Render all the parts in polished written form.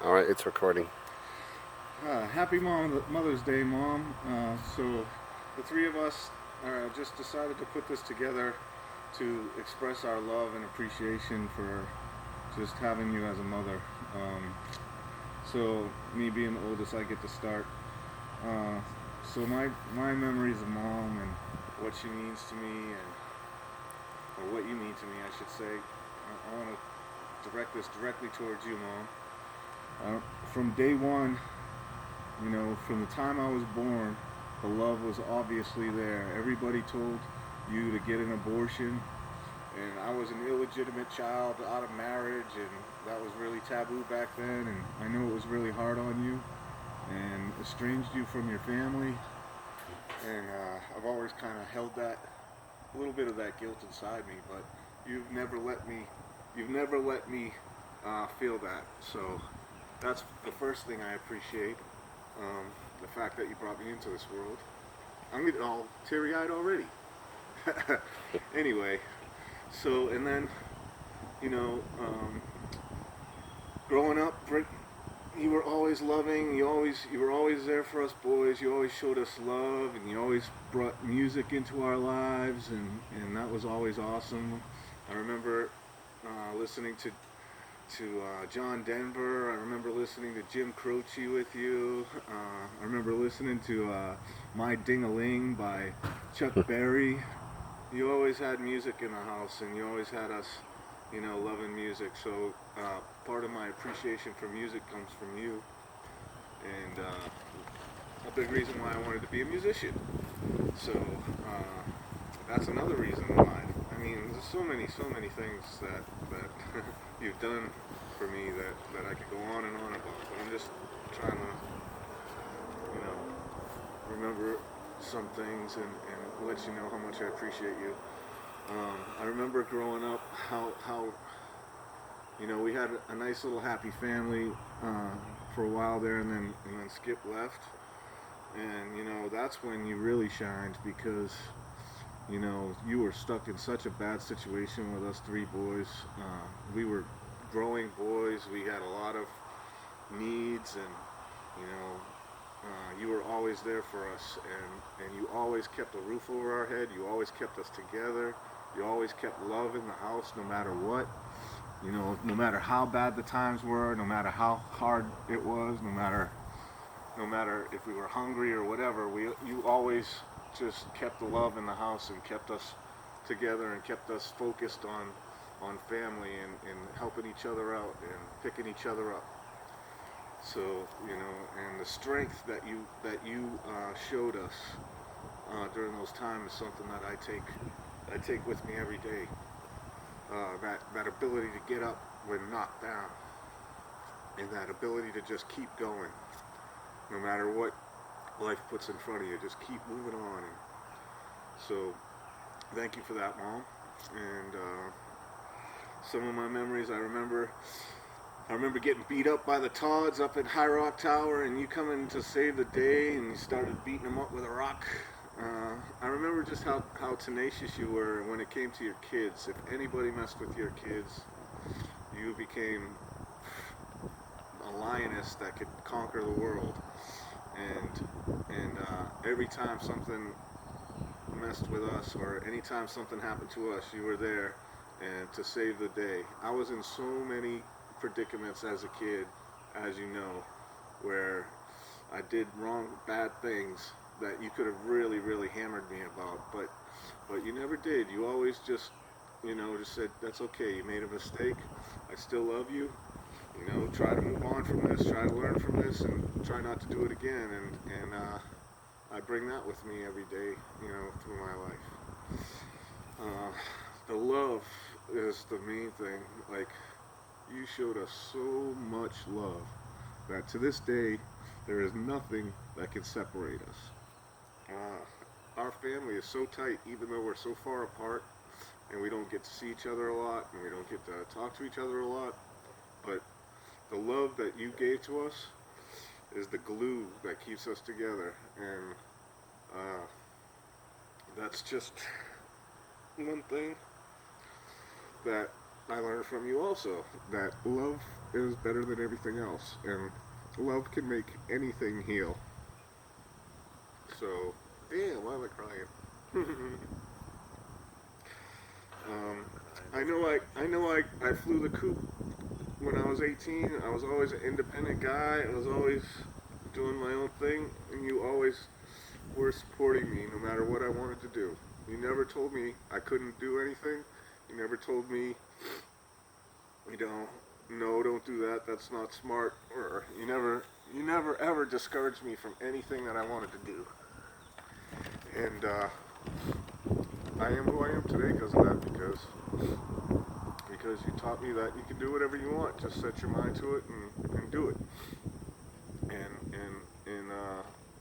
All right, it's recording. Happy Mother's Day, Mom. So, the three of us just decided to put this together to express our love and appreciation for just having you as a mother. So, me being the oldest, I get to start. Uh, so my memories of Mom and what she means to me, or what you mean to me, I should say. I want to direct this directly towards you, Mom. From day one, from the time I was born, the love was obviously there. Everybody told you to get an abortion, and I was an illegitimate child out of marriage, and that was really taboo back then, and I know it was really hard on you and estranged you from your family, and I've always kind of held that, a little bit of that guilt inside me, but you've never let me, you've never let me feel that, so that's the first thing I appreciate. The fact that you brought me into this world. I'm getting all teary eyed already. Anyway, so, and then, you know, um, growing up, you were always loving. You were always there for us boys. You always showed us love, and you always brought music into our lives, and that was always awesome. I remember listening to John Denver. I remember listening to Jim Croce with you. I remember listening to My Ding-a-Ling by Chuck Berry. You always had music in the house, and you always had us, loving music. So part of my appreciation for music comes from you, and a big reason why I wanted to be a musician. So that's another reason why. I mean, there's so many things that you've done for me that I could go on and on about. But I'm just trying to, remember some things and let you know how much I appreciate you. I remember growing up how we had a nice little happy family for a while there, and then Skip left, and that's when you really shined because you were stuck in such a bad situation with us three boys. We were growing boys. We had a lot of needs, and you were always there for us, and you always kept a roof over our head. You always kept us together. You always kept love in the house, no matter what. No matter how bad the times were, no matter how hard it was, no matter if we were hungry or whatever, you always just kept the love in the house and kept us together and kept us focused on family and helping each other out and picking each other up. So and the strength that you showed us during those times is something that I take with me every day. That ability to get up when knocked down, and that ability to just keep going, no matter what life puts in front of you. Just keep moving on. And so, thank you for that, Mom. And some of my memories, I remember getting beat up by the Todds up at High Rock Tower, and you coming to save the day, and you started beating them up with a rock. I remember just how tenacious you were when it came to your kids. If anybody messed with your kids, you became a lioness that could conquer the world. And every time something messed with us, or anytime something happened to us, you were there and to save the day. I was in so many predicaments as a kid, as you know, where I did wrong, bad things that you could have really, really hammered me about, but you never did. You always just said, that's okay, you made a mistake, I still love you, try to move on from this, try to learn from this, and try not to do it again, and I bring that with me every day, through my life. The love is the main thing. Like, you showed us so much love that to this day, there is nothing that can separate us. Our family is so tight, even though we're so far apart, and we don't get to see each other a lot, and we don't get to talk to each other a lot. But the love that you gave to us is the glue that keeps us together, and uh, that's just one thing that I learned from you also. That love is better than everything else, and love can make anything heal. So, damn, why am I crying? um, I flew the coop when I was 18. I was always an independent guy. I was always doing my own thing, and you always were supporting me no matter what I wanted to do. You never told me I couldn't do anything. You never told me, you know, no, don't do that. That's not smart. Or you never ever discouraged me from anything that I wanted to do. And I am who I am today because of that. Because you taught me that you can do whatever you want. Just set your mind to it and do it. And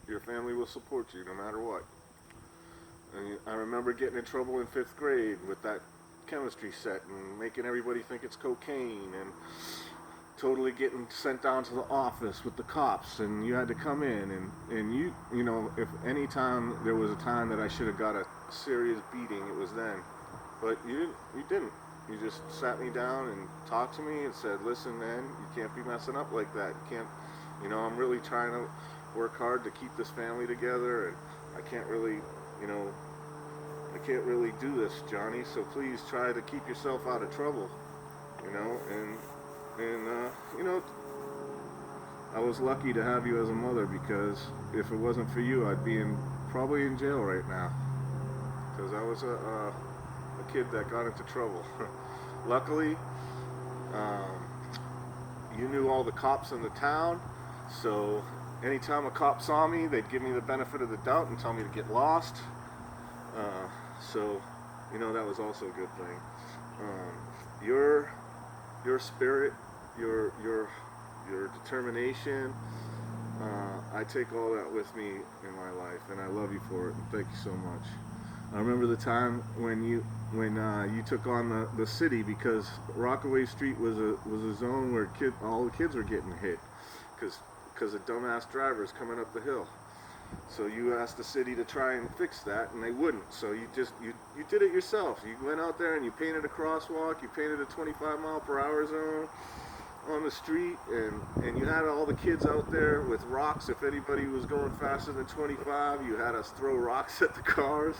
your family will support you no matter what. And I remember getting in trouble in 5th grade with that chemistry set and making everybody think it's cocaine, and totally getting sent down to the office with the cops, and you had to come in, and you know, if any time there was a time that I should have got a serious beating, it was then. But you didn't. You just sat me down and talked to me and said, listen, man, you can't be messing up like that. You can't, you know, I'm really trying to work hard to keep this family together, and I can't really, you know, I can't really do this, Johnny, so please try to keep yourself out of trouble, you know, and you know, I was lucky to have you as a mother, because if it wasn't for you, I'd be probably in jail right now, because I was a kid that got into trouble. Luckily, you knew all the cops in the town, so anytime a cop saw me, they'd give me the benefit of the doubt and tell me to get lost. So, you know, that was also a good thing. Your spirit, your determination, I take all that with me in my life, and I love you for it. And thank you so much. I remember the time when you took on the city, because Rockaway Street was a zone where all the kids were getting hit because of dumbass drivers coming up the hill. So you asked the city to try and fix that, and they wouldn't. So you did it yourself. You went out there and you painted a crosswalk, you painted a 25-mile-per-hour zone on the street, and you had all the kids out there with rocks. If anybody was going faster than 25, you had us throw rocks at the cars,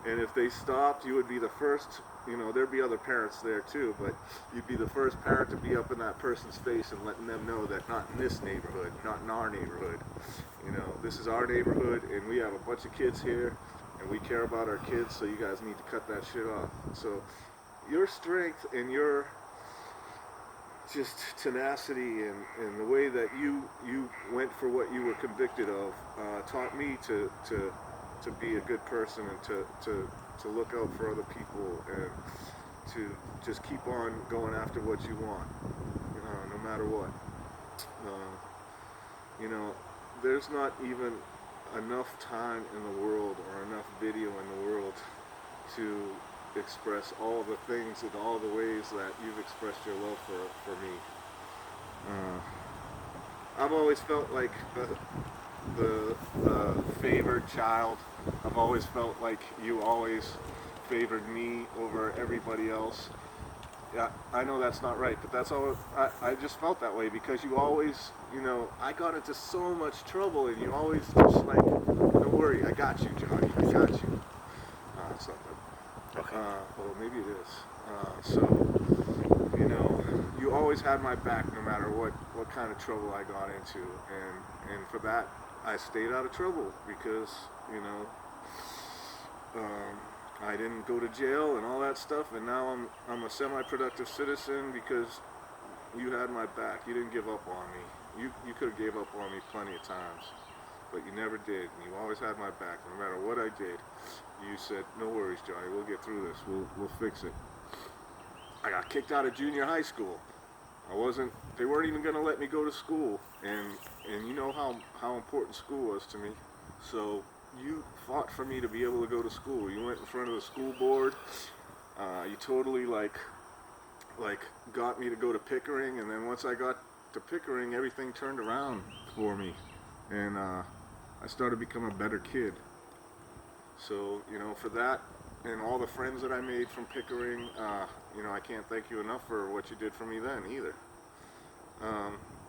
and if they stopped, you would be the first. You know, there'd be other parents there too, but you'd be the first parent to be up in that person's face and letting them know that not in this neighborhood, not in our neighborhood. You know, this is our neighborhood, and we have a bunch of kids here, and we care about our kids, so you guys need to cut that shit off. So your strength and your just tenacity and the way that you went for what you were convicted of taught me to be a good person, and to look out for other people, and to just keep on going after what you want, no matter what. You know, there's not even enough time in the world or enough video in the world to express all the things and all the ways that you've expressed your love for me. I've always felt like the favored child. I've always felt like you always favored me over everybody else. Yeah, I know that's not right, but that's all. I just felt that way because you always, you know, I got into so much trouble, and you always just like, don't worry, I got you, Johnny, I got you. It's not that. Okay. Well, maybe it is. So, you know, you always had my back no matter what kind of trouble I got into, and for that, I stayed out of trouble because, you know, I didn't go to jail and all that stuff, and now I'm a semi-productive citizen because you had my back. You didn't give up on me. You could have gave up on me plenty of times, but you never did. And you always had my back. No matter what I did, you said, no worries, Johnny, we'll get through this. We'll fix it. I got kicked out of junior high school. They weren't even going to let me go to school, and you know how important school was to me. So you fought for me to be able to go to school. You went in front of the school board. You totally like got me to go to Pickering, and then once I got to Pickering, everything turned around for me, and I started becoming a better kid. So, you know, for that and all the friends that I made from Pickering, you know, I can't thank you enough for what you did for me then either.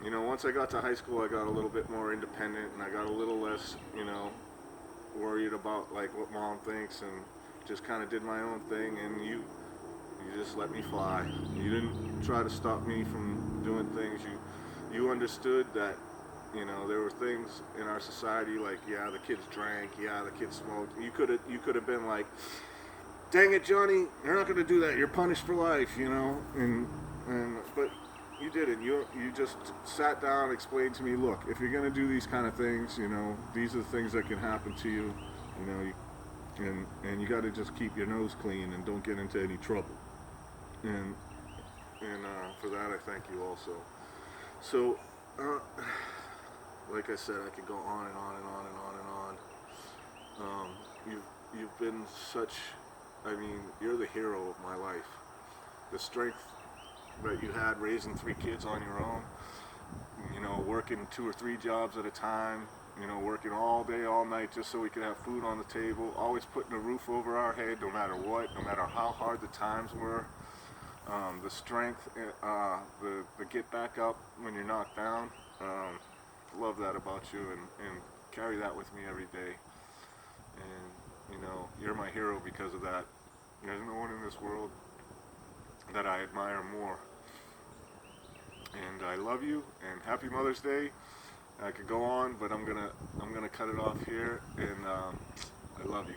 you know, once I got to high school, I got a little bit more independent, and I got a little less, you know, worried about like what mom thinks, and just kind of did my own thing. And you just let me fly. You didn't try to stop me from doing things. You understood that, you know, there were things in our society like, yeah, the kids drank, yeah, the kids smoked. You could have been like, dang it, Johnny, you're not going to do that. You're punished for life, you know. And but you didn't. You just sat down, explained to me, look, if you're going to do these kind of things, you know, these are the things that can happen to you, you know, and you got to just keep your nose clean and don't get into any trouble. And for that, I thank you also. So, like I said, I could go on and on and on and on and on. You've been such, I mean, you're the hero of my life. The strength that you had raising 3 kids on your own, you know, working 2 or 3 jobs at a time, you know, working all day, all night just so we could have food on the table, always putting a roof over our head no matter what, no matter how hard the times were. The strength, the get back up when you're knocked down. Love that about you, and carry that with me every day. And, you know, you're my hero because of that. There's no one in this world that I admire more. And I love you, and happy Mother's Day. I could go on, but I'm gonna cut it off here, and I love you.